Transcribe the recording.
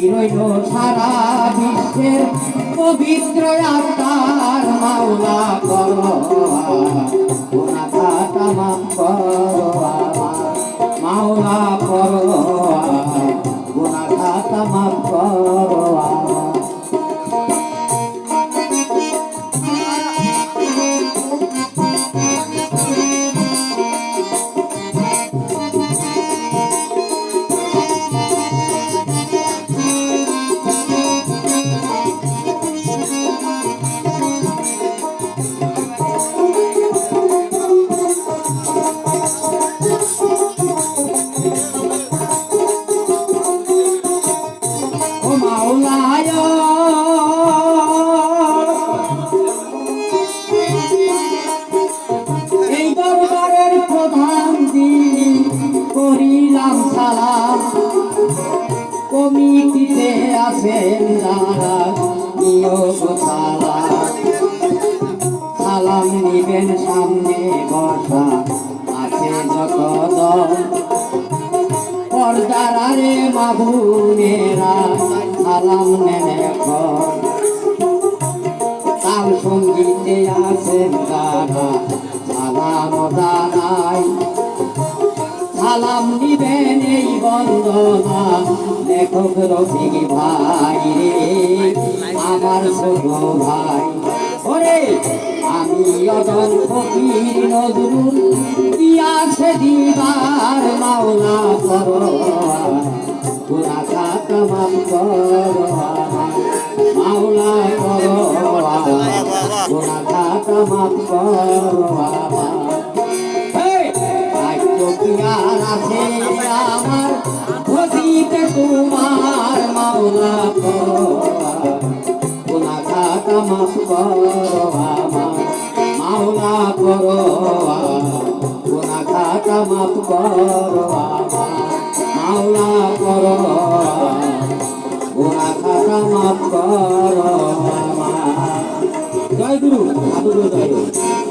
রইল সারা বিশ্বের পবিত্র আত্মার মাওলা করো গুনাহ খাতা মাফ করো মাওলা করো গুনাহ খাতা মাফ করো এই দরবারের প্রধান যিনি করিলাম সালাম কমিটিতে আছেন যারা নিয়োগ সালাম নিবেন সামনে বসা আছে যত দল পর্দারে মাবুনেরা সালাম নেন এখন তাল সঙ্গীতে আছেন যারা সালাম জানাই সালাম নিবেন এই বন্দনা লেখক রফিক ভাই রে আমার ছোট ভাই ওরে আমি অজন ফকির নজরুল দিয়াছে দিবার মাওলা করো গুনাহ খাতা মাফ করো মাওলা করো গুনাহ খাতা মাফ করো আর আছে আমার খোঁজিতে তোমার মাওলা করো গুনাহ খাতা মাফ করো মাওলা করো গুনাহ খাতা মাফ করো মাওলা করো গুনাহ খাতা মাফ করো জয় গুরু জয়